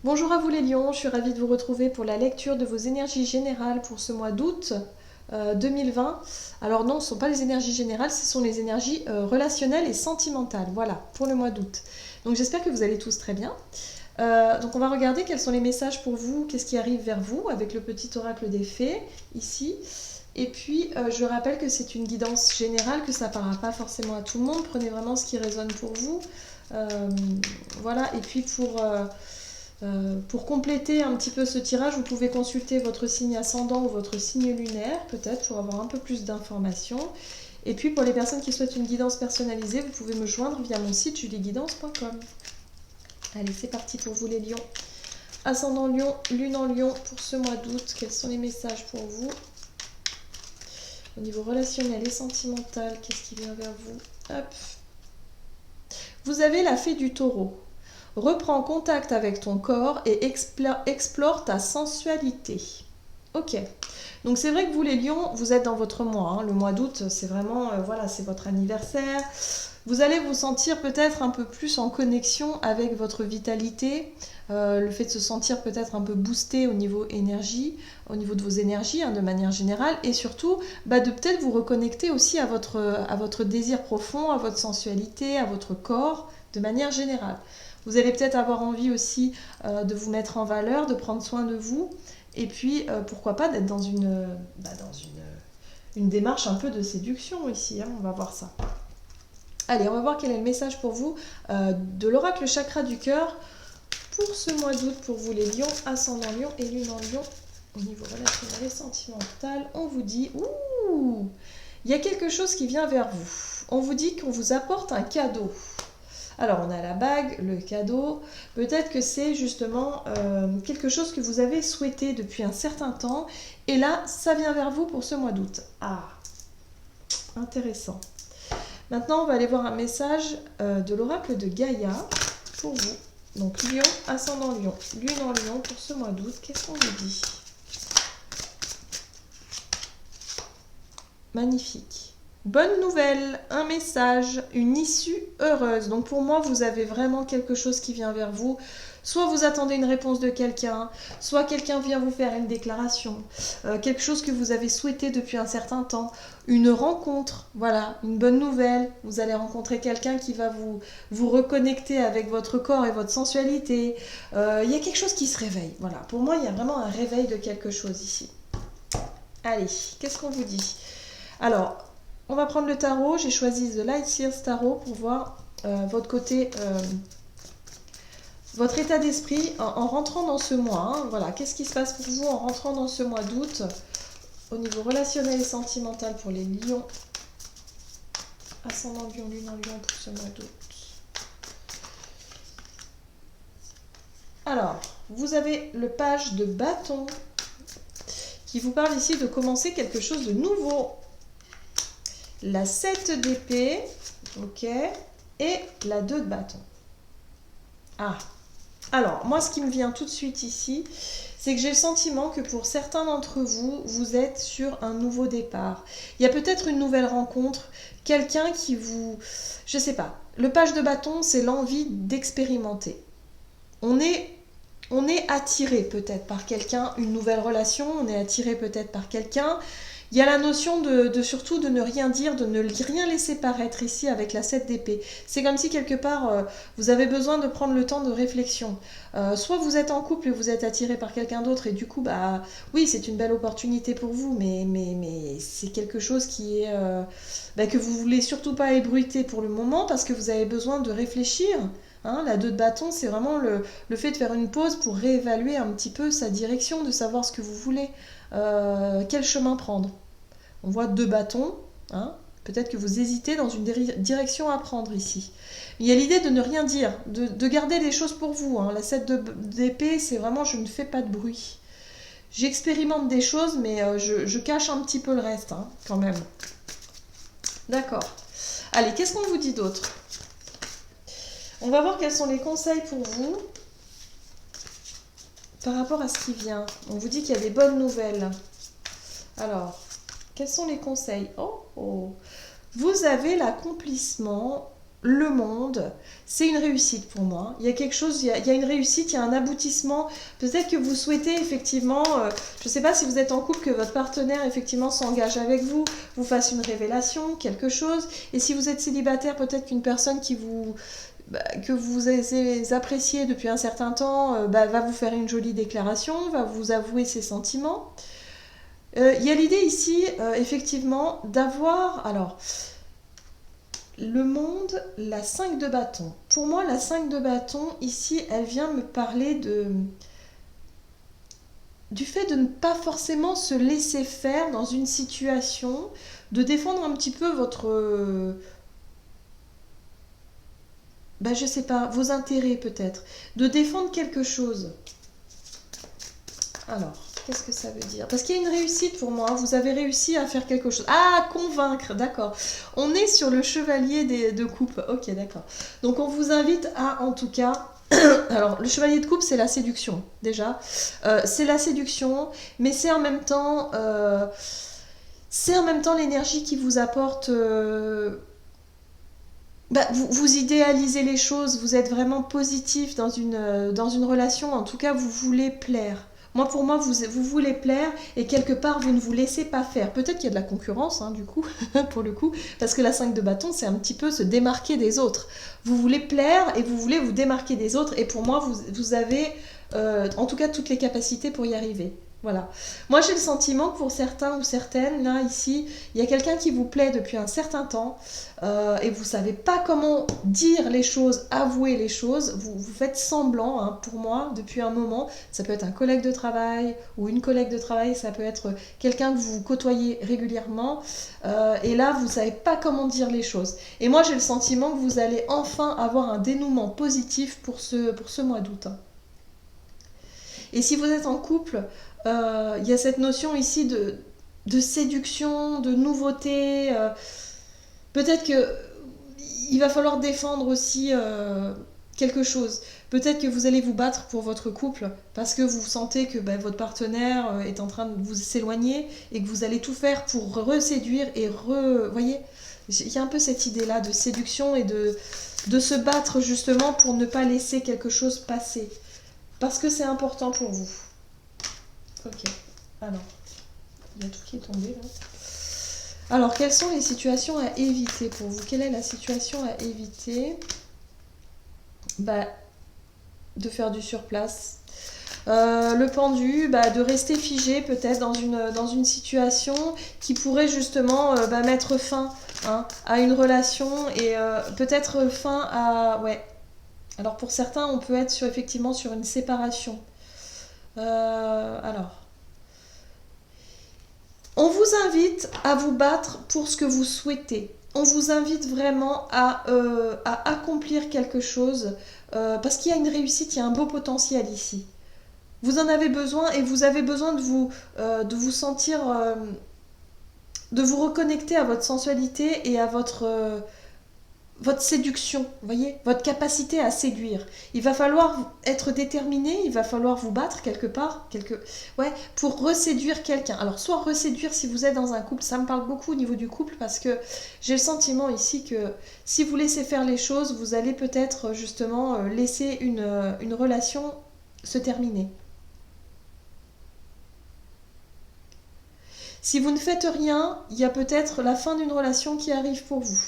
Bonjour à vous les lions, je suis ravie de vous retrouver pour la lecture de vos énergies générales pour ce mois d'août 2020. Alors non, ce ne sont pas les énergies générales, ce sont les énergies relationnelles et sentimentales, voilà, pour le mois d'août. Donc j'espère que vous allez tous très bien. Donc on va regarder quels sont les messages pour vous, qu'est-ce qui arrive vers vous avec le petit oracle des fées, ici. Et puis je rappelle que c'est une guidance générale, que ça ne parlera pas forcément à tout le monde, prenez vraiment ce qui résonne pour vous. Voilà, et puis pour compléter un petit peu ce tirage, vous pouvez consulter votre signe ascendant ou votre signe lunaire, peut-être, pour avoir un peu plus d'informations. Et puis pour les personnes qui souhaitent une guidance personnalisée, vous pouvez me joindre via mon site julieguidance.com. Allez, c'est parti pour vous les lions. Ascendant lion, lune en lion pour ce mois d'août. Quels sont les messages pour vous? Au niveau relationnel et sentimental, qu'est-ce qui vient vers vous? Hop. Vous avez la fée du taureau. Reprends contact avec ton corps et explore ta sensualité. Ok. Donc c'est vrai que vous les lions, vous êtes dans votre mois. Hein. Le mois d'août, c'est vraiment, voilà, c'est votre anniversaire. Vous allez vous sentir peut-être un peu plus en connexion avec votre vitalité. Le fait de se sentir peut-être un peu boosté au niveau énergie, au niveau de vos énergies, hein, de manière générale. Et surtout, de peut-être vous reconnecter aussi à votre désir profond, à votre sensualité, à votre corps, de manière générale. Vous allez peut-être avoir envie aussi de vous mettre en valeur, de prendre soin de vous, et puis pourquoi pas d'être dans une démarche un peu de séduction ici, hein, on va voir ça. Allez, on va voir quel est le message pour vous de l'oracle chakra du cœur pour ce mois d'août, pour vous les lions, ascendant lion et lune en lion. Au niveau relationnel et sentimental, on vous dit, ouh, il y a quelque chose qui vient vers vous. On vous dit qu'on vous apporte un cadeau. Alors, on a la bague, le cadeau. Peut-être que c'est justement quelque chose que vous avez souhaité depuis un certain temps. Et là, ça vient vers vous pour ce mois d'août. Ah, intéressant. Maintenant, on va aller voir un message de l'oracle de Gaïa pour vous. Donc, lion, ascendant lion, lune en lion pour ce mois d'août. Qu'est-ce qu'on vous dit? Magnifique. Bonne nouvelle, un message, une issue heureuse. Donc pour moi, vous avez vraiment quelque chose qui vient vers vous. Soit vous attendez une réponse de quelqu'un, soit quelqu'un vient vous faire une déclaration, quelque chose que vous avez souhaité depuis un certain temps, une rencontre, voilà, une bonne nouvelle. Vous allez rencontrer quelqu'un qui va vous reconnecter avec votre corps et votre sensualité. Il y a quelque chose qui se réveille, voilà. Pour moi, il y a vraiment un réveil de quelque chose ici. Allez, qu'est-ce qu'on vous dit? Alors, on va prendre le tarot. J'ai choisi The Light Seers Tarot pour voir votre côté, votre état d'esprit en rentrant dans ce mois. Hein. Voilà, qu'est-ce qui se passe pour vous en rentrant dans ce mois d'août au niveau relationnel et sentimental pour les lions. Ascendant lion, lune en lion pour ce mois d'août. Alors, vous avez le page de bâton qui vous parle ici de commencer quelque chose de nouveau. La 7 d'épée, ok, et la 2 de bâton. Ah, alors, moi, ce qui me vient tout de suite ici, c'est que j'ai le sentiment que pour certains d'entre vous, vous êtes sur un nouveau départ. Il y a peut-être une nouvelle rencontre, quelqu'un qui vous... Je sais pas. Le page de bâton, c'est l'envie d'expérimenter. On est attiré peut-être par quelqu'un, une nouvelle relation, on est attiré peut-être par quelqu'un. Il y a la notion surtout de ne rien dire, de ne rien laisser paraître ici avec la 7 d'épée. C'est comme si quelque part vous avez besoin de prendre le temps de réflexion. Soit vous êtes en couple et vous êtes attiré par quelqu'un d'autre et du coup, oui, c'est une belle opportunité pour vous, mais c'est quelque chose qui est que vous voulez surtout pas ébruiter pour le moment parce que vous avez besoin de réfléchir. Hein, la 2 de bâton, c'est vraiment le fait de faire une pause pour réévaluer un petit peu sa direction, de savoir ce que vous voulez, quel chemin prendre. On voit 2 bâtons, hein, peut-être que vous hésitez dans une direction à prendre ici. Il y a l'idée de ne rien dire, de garder les choses pour vous. Hein. La 7 d'épée, c'est vraiment je ne fais pas de bruit. J'expérimente des choses, mais je cache un petit peu le reste, hein, quand même. D'accord. Allez, qu'est-ce qu'on vous dit d'autre? On va voir quels sont les conseils pour vous par rapport à ce qui vient. On vous dit qu'il y a des bonnes nouvelles. Alors, quels sont les conseils? Oh. Vous avez l'accomplissement le monde, c'est une réussite pour moi. Il y a quelque chose, il y a une réussite, il y a un aboutissement. Peut-être que vous souhaitez effectivement, je ne sais pas si vous êtes en couple, que votre partenaire effectivement s'engage avec vous, vous fasse une révélation, quelque chose. Et si vous êtes célibataire, peut-être qu'une personne que vous appréciez depuis un certain temps va vous faire une jolie déclaration, va vous avouer ses sentiments. Il y a l'idée ici, effectivement, d'avoir... Alors, le monde, la 5 de bâton. Pour moi, la 5 de bâton, ici, elle vient me parler du fait de ne pas forcément se laisser faire dans une situation, de défendre un petit peu votre... je sais pas, vos intérêts peut-être. De défendre quelque chose. Alors... Qu'est-ce que ça veut dire? Parce qu'il y a une réussite pour moi. Vous avez réussi à faire quelque chose. Ah, convaincre, d'accord. On est sur le chevalier de coupe. Ok, d'accord. Donc on vous invite à, en tout cas... Alors, le chevalier de coupe, c'est la séduction, déjà. C'est la séduction, mais c'est en même temps... l'énergie qui vous apporte... vous idéalisez les choses, vous êtes vraiment positif dans une relation. En tout cas, vous voulez plaire. Pour moi, vous voulez plaire et quelque part, vous ne vous laissez pas faire. Peut-être qu'il y a de la concurrence, du coup, pour le coup, parce que la 5 de bâton, c'est un petit peu se démarquer des autres. Vous voulez plaire et vous voulez vous démarquer des autres. Et pour moi, vous avez, en tout cas, toutes les capacités pour y arriver. Voilà. Moi, j'ai le sentiment que pour certains ou certaines, là, ici, il y a quelqu'un qui vous plaît depuis un certain temps et vous ne savez pas comment dire les choses, avouer les choses. Vous faites semblant, pour moi, depuis un moment. Ça peut être un collègue de travail ou une collègue de travail, ça peut être quelqu'un que vous côtoyez régulièrement. Et là, vous ne savez pas comment dire les choses. Et moi, j'ai le sentiment que vous allez enfin avoir un dénouement positif pour ce mois d'août. Et si vous êtes en couple... il y a cette notion ici de séduction, de nouveauté. Peut-être qu'il va falloir défendre aussi quelque chose. Peut-être que vous allez vous battre pour votre couple parce que vous sentez que votre partenaire est en train de vous s'éloigner et que vous allez tout faire pour reséduire et voyez, il y a un peu cette idée-là de séduction et de se battre justement pour ne pas laisser quelque chose passer. Parce que c'est important pour vous. Ok, alors, il y a tout qui est tombé là. Alors, quelles sont les situations à éviter pour vous? Quelle est la situation à éviter? De faire du surplace. Le pendu, de rester figé peut-être dans une situation qui pourrait justement mettre fin à une relation et peut-être fin à... Ouais. Alors pour certains, on peut être effectivement sur une séparation. Alors, on vous invite à vous battre pour ce que vous souhaitez. On vous invite vraiment à accomplir quelque chose parce qu'il y a une réussite, il y a un beau potentiel ici. Vous en avez besoin et vous avez besoin de vous sentir, de vous reconnecter à votre sensualité et à votre séduction, vous voyez, votre capacité à séduire. Il va falloir être déterminé, il va falloir vous battre quelque part, pour reséduire quelqu'un. Alors, soit reséduire si vous êtes dans un couple, ça me parle beaucoup au niveau du couple parce que j'ai le sentiment ici que si vous laissez faire les choses, vous allez peut-être justement laisser une relation se terminer. Si vous ne faites rien, il y a peut-être la fin d'une relation qui arrive pour vous.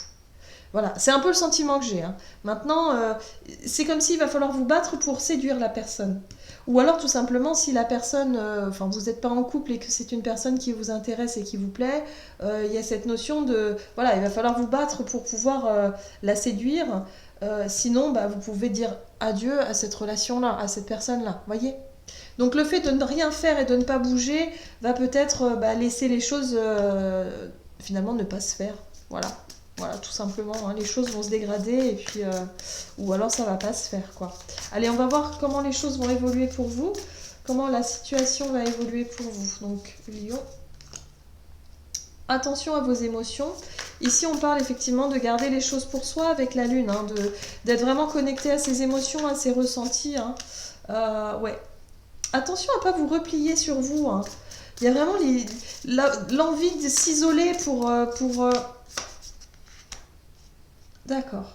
Voilà, c'est un peu le sentiment que j'ai. Maintenant, c'est comme s'il va falloir vous battre pour séduire la personne. Ou alors tout simplement, si la personne, vous n'êtes pas en couple et que c'est une personne qui vous intéresse et qui vous plaît, il y a cette notion de... Voilà, il va falloir vous battre pour pouvoir la séduire. Sinon, vous pouvez dire adieu à cette relation-là, à cette personne-là. Voyez ? Donc le fait de ne rien faire et de ne pas bouger va peut-être laisser les choses finalement ne pas se faire. Voilà, tout simplement, les choses vont se dégrader et puis ou alors ça va pas se faire quoi. Allez, on va voir comment les choses vont évoluer pour vous, comment la situation va évoluer pour vous. Donc Lion, attention à vos émotions. Ici, on parle effectivement de garder les choses pour soi avec la lune, d'être vraiment connecté à ses émotions, à ses ressentis. Ouais. Attention à ne pas vous replier sur vous. Il y a vraiment l'envie de s'isoler pour... D'accord.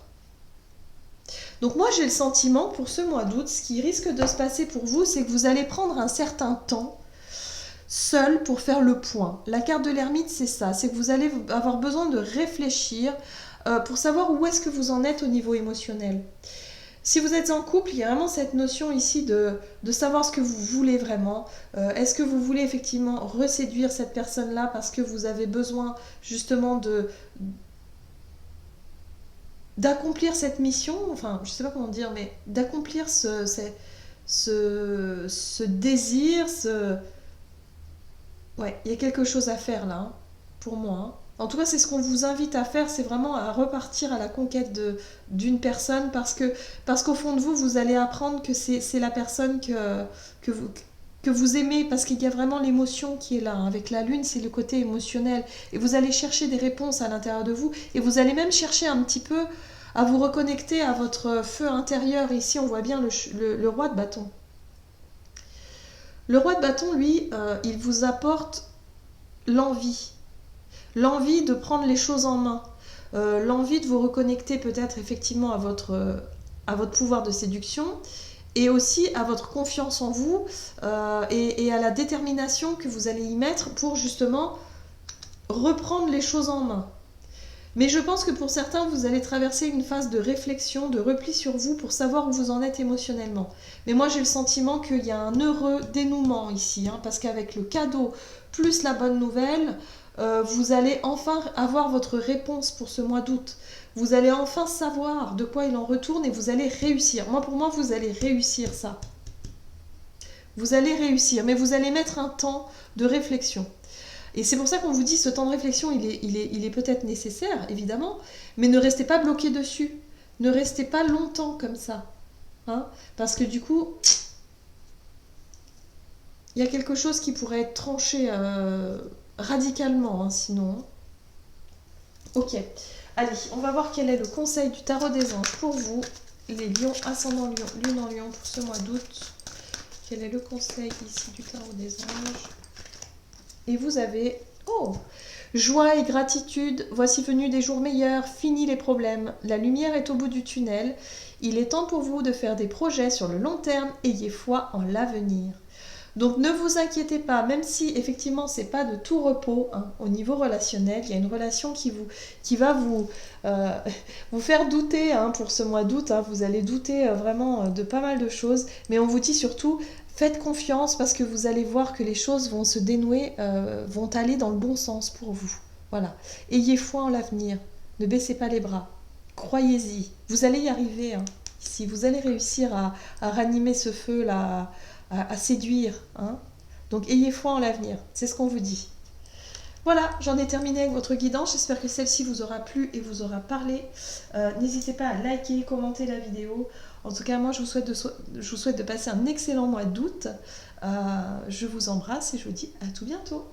Donc moi j'ai le sentiment pour ce mois d'août, ce qui risque de se passer pour vous, c'est que vous allez prendre un certain temps seul pour faire le point. La carte de l'ermite, c'est ça, c'est que vous allez avoir besoin de réfléchir pour savoir où est-ce que vous en êtes au niveau émotionnel. Si vous êtes en couple, il y a vraiment cette notion ici de savoir ce que vous voulez vraiment. Est-ce que vous voulez effectivement reséduire cette personne-là parce que vous avez besoin justement d'accomplir cette mission, enfin je sais pas comment dire, mais d'accomplir ce désir, ouais, il y a quelque chose à faire là, hein, pour moi. Hein. En tout cas, c'est ce qu'on vous invite à faire, c'est vraiment à repartir à la conquête d'une personne parce qu'au fond de vous, vous allez apprendre que c'est la personne que, vous, que vous aimez parce qu'il y a vraiment l'émotion qui est là. Hein. Avec la lune, c'est le côté émotionnel. Et vous allez chercher des réponses à l'intérieur de vous et vous allez même chercher un petit peu à vous reconnecter à votre feu intérieur. Ici, on voit bien le roi de bâton. Le roi de bâton, lui, il vous apporte l'envie. L'envie de prendre les choses en main. L'envie de vous reconnecter peut-être effectivement à votre pouvoir de séduction et aussi à votre confiance en vous et à la détermination que vous allez y mettre pour justement reprendre les choses en main. Mais je pense que pour certains, vous allez traverser une phase de réflexion, de repli sur vous pour savoir où vous en êtes émotionnellement. Mais moi, j'ai le sentiment qu'il y a un heureux dénouement ici, hein, parce qu'avec le cadeau plus la bonne nouvelle, vous allez enfin avoir votre réponse pour ce mois d'août. Vous allez enfin savoir de quoi il en retourne et vous allez réussir. Moi, pour moi, vous allez réussir ça. Vous allez réussir, mais vous allez mettre un temps de réflexion. Et c'est pour ça qu'on vous dit ce temps de réflexion, il est peut-être nécessaire, évidemment, mais ne restez pas bloqué dessus. Ne restez pas longtemps comme ça. Hein, parce que du coup, il y a quelque chose qui pourrait être tranché radicalement, hein, sinon. Ok, allez, on va voir quel est le conseil du tarot des anges pour vous, les lions, ascendant lion, lune en lion pour ce mois d'août. Quel est le conseil ici du tarot des anges? Et vous avez, oh, joie et gratitude, voici venus des jours meilleurs, fini les problèmes, la lumière est au bout du tunnel, il est temps pour vous de faire des projets sur le long terme, ayez foi en l'avenir. Donc ne vous inquiétez pas, même si effectivement c'est pas de tout repos hein, au niveau relationnel, il y a une relation qui va vous faire douter hein, pour ce mois d'août, hein, vous allez douter vraiment de pas mal de choses, mais on vous dit surtout faites confiance parce que vous allez voir que les choses vont se dénouer, vont aller dans le bon sens pour vous. Voilà. Ayez foi en l'avenir, ne baissez pas les bras, croyez-y, vous allez y arriver. Hein. Ici, vous allez réussir à ranimer ce feu-là, à séduire. Hein. Donc ayez foi en l'avenir, c'est ce qu'on vous dit. Voilà, j'en ai terminé avec votre guidance. J'espère que celle-ci vous aura plu et vous aura parlé. N'hésitez pas à liker, commenter la vidéo. En tout cas, moi, je vous souhaite de passer un excellent mois d'août. Je vous embrasse et je vous dis à tout bientôt.